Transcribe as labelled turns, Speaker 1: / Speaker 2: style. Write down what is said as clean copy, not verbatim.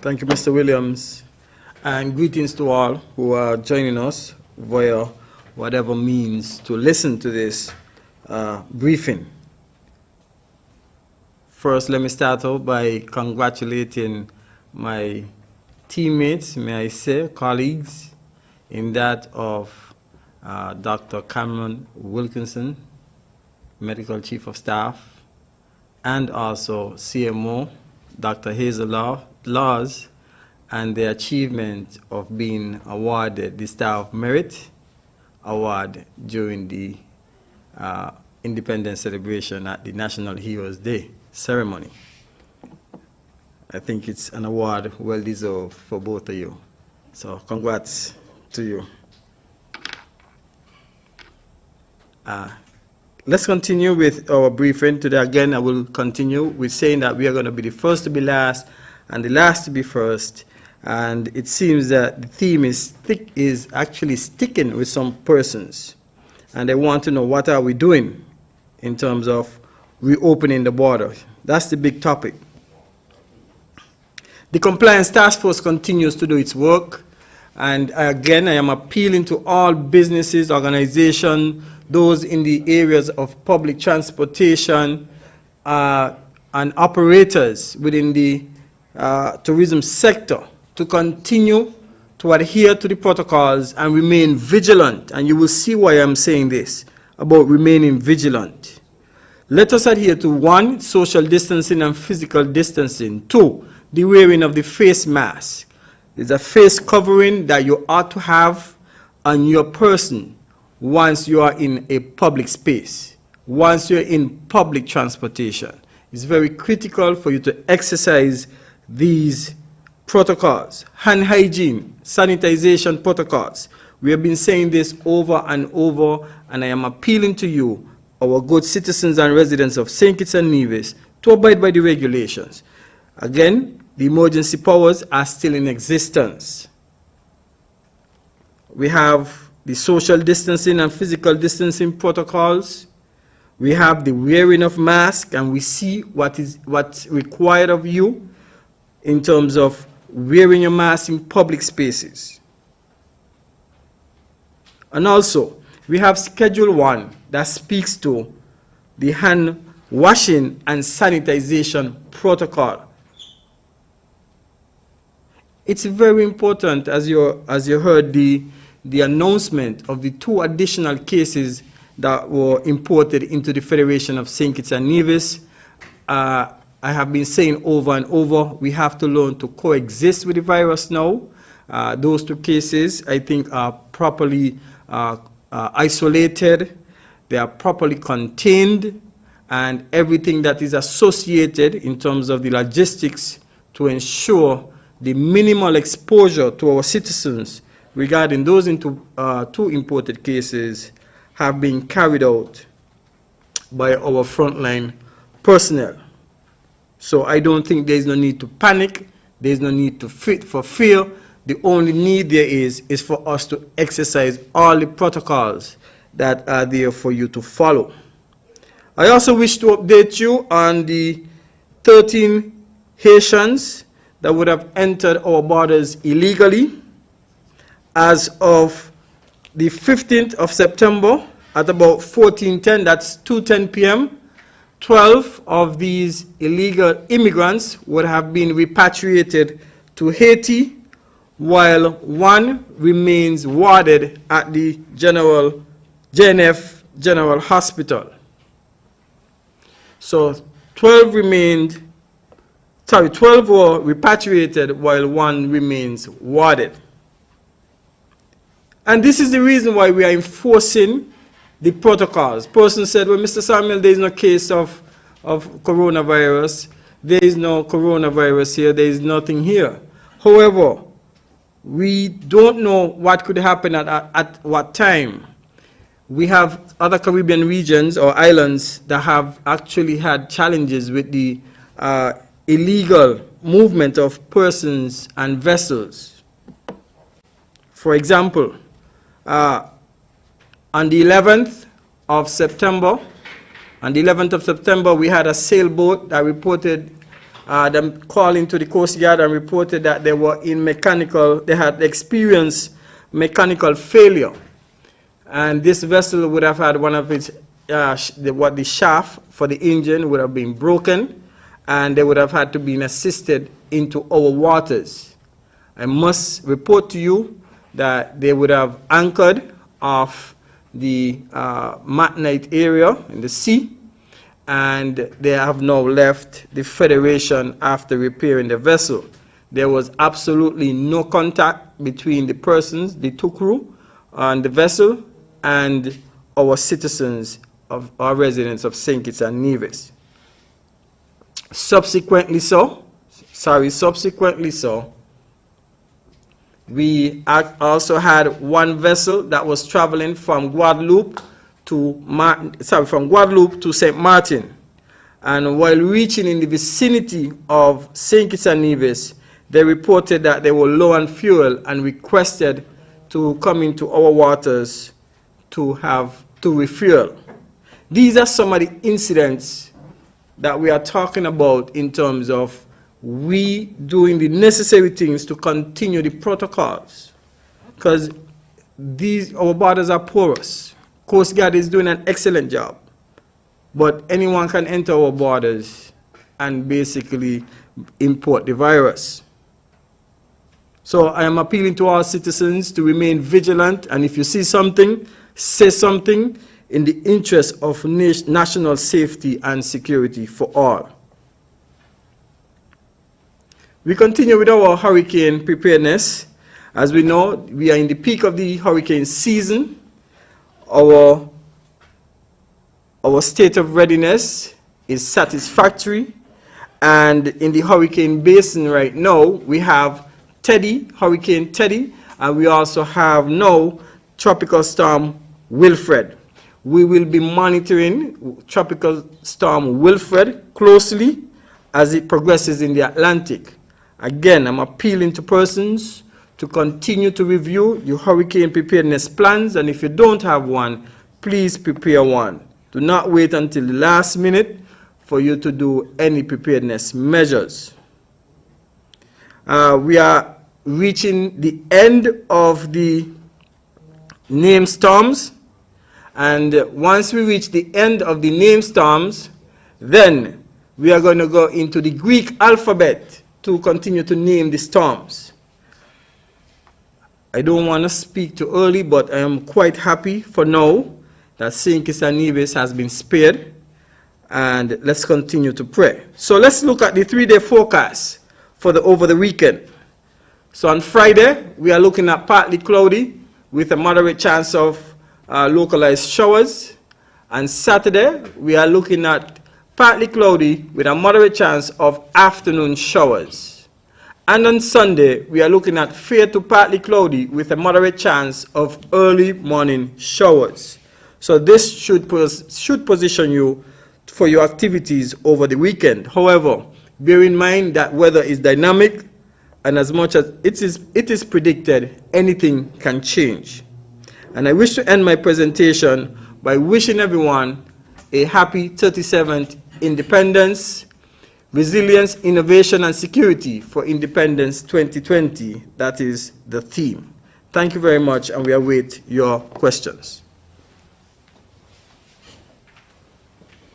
Speaker 1: Thank you, Mr. Williams, and greetings to all who are joining us via whatever means to listen to this briefing. First, let me start out by congratulating my teammates, may I say, colleagues, in that of Dr. Cameron Wilkinson, Medical Chief of Staff, and also CMO, Dr. Hazel Laws, and the achievement of being awarded the Star of Merit Award during the Independence celebration at the National Heroes Day ceremony. I think it's an award well deserved for both of you. So congrats to you. Let's continue with our briefing today. Again, I will continue with saying that we are going to be the first to be last and the last to be first. And it seems that the theme is actually sticking with some persons. And they want to know, what are we doing in terms of reopening the border? That's the big topic. The Compliance Task Force continues to do its work. And again, I am appealing to all businesses, organizations, those in the areas of public transportation and operators within the tourism sector to continue to adhere to the protocols and remain vigilant. And you will see why I'm saying this, about remaining vigilant. Let us adhere to 1, social distancing and physical distancing. 2, the wearing of the face mask. It's a face covering that you ought to have on your person once you are in a public space, once you're in public transportation. It's very critical for you to exercise these protocols. Hand hygiene, sanitization protocols. We have been saying this over and over, and I am appealing to you, our good citizens and residents of St. Kitts and Nevis, to abide by the regulations. Again, the emergency powers are still in existence. We have the social distancing and physical distancing protocols. We have the wearing of masks, and we see what's required of you in terms of wearing your mask in public spaces. And also, we have Schedule 1 that speaks to the hand washing and sanitization protocol. It's very important, as you heard the announcement of the 2 additional cases that were imported into the Federation of St. Kitts and Nevis. I have been saying over and over, we have to learn to coexist with the virus now. Those 2 cases, I think, are properly isolated, they are properly contained, and everything that is associated in terms of the logistics to ensure the minimal exposure to our citizens regarding those 2 imported cases have been carried out by our frontline personnel. So I don't think there's no need to panic, there's no need to for fear. The only need there is for us to exercise all the protocols that are there for you to follow. I also wish to update you on the 13 Haitians that would have entered our borders illegally. As of the 15th of September at about 14:10, that's 2:10 p.m., 12 of these illegal immigrants would have been repatriated to Haiti, while 1 remains warded at the JNF General Hospital. So 12 were repatriated while 1 remains warded. And this is the reason why we are enforcing the protocols. Person said, well, Mr. Samuel, there is no case of coronavirus. There is no coronavirus here. There is nothing here. However, we don't know what could happen at what time. We have other Caribbean regions or islands that have actually had challenges with the illegal movement of persons and vessels. For example, on the 11th of September, we had a sailboat that reported them calling to the Coast Guard and reported that they were in they had experienced mechanical failure. And this vessel would have had one of its, the shaft for the engine would have been broken, and they would have had to be assisted into our waters. I must report to you that they would have anchored off the Matnite area in the sea, and they have now left the Federation after repairing the vessel. There was absolutely no contact between the persons, the two crew on the vessel, and our citizens of our residents of St. Kitts and Nevis. Subsequently so, we also had one vessel that was traveling from Guadeloupe to St. Martin. And while reaching in the vicinity of St. Kitts and Nevis, they reported that they were low on fuel and requested to come into our waters to refuel. These are some of the incidents that we are talking about in terms of we doing the necessary things to continue the protocols, because our borders are porous. Coast Guard is doing an excellent job, but anyone can enter our borders and basically import the virus. So I am appealing to our citizens to remain vigilant, and if you see something, say something in the interest of national safety and security for all. We continue with our hurricane preparedness. As we know, we are in the peak of the hurricane season. Our state of readiness is satisfactory, and in the hurricane basin right now, we have Hurricane Teddy, and we also have now Tropical Storm Wilfred. We will be monitoring Tropical Storm Wilfred closely as it progresses in the Atlantic. Again, I'm appealing to persons to continue to review your hurricane preparedness plans, and if you don't have one, please prepare one. Do not wait until the last minute for you to do any preparedness measures. We are reaching the end of the named storms, and once we reach the end of the named storms, then we are going to go into the Greek alphabet to continue to name the storms. I don't want to speak too early, but I am quite happy for now that St. Kitts and Nevis has been spared, and let's continue to pray. So let's look at the 3-day forecast for over the weekend. So on Friday, we are looking at partly cloudy with a moderate chance of localized showers. On Saturday, we are looking at partly cloudy with a moderate chance of afternoon showers. And on Sunday, we are looking at fair to partly cloudy with a moderate chance of early morning showers. So this should position you for your activities over the weekend. However, bear in mind that weather is dynamic, and as much as it is predicted, anything can change. And I wish to end my presentation by wishing everyone a happy 37th Independence, Resilience, Innovation, and Security for Independence 2020. That is the theme. Thank you very much, and we await your questions.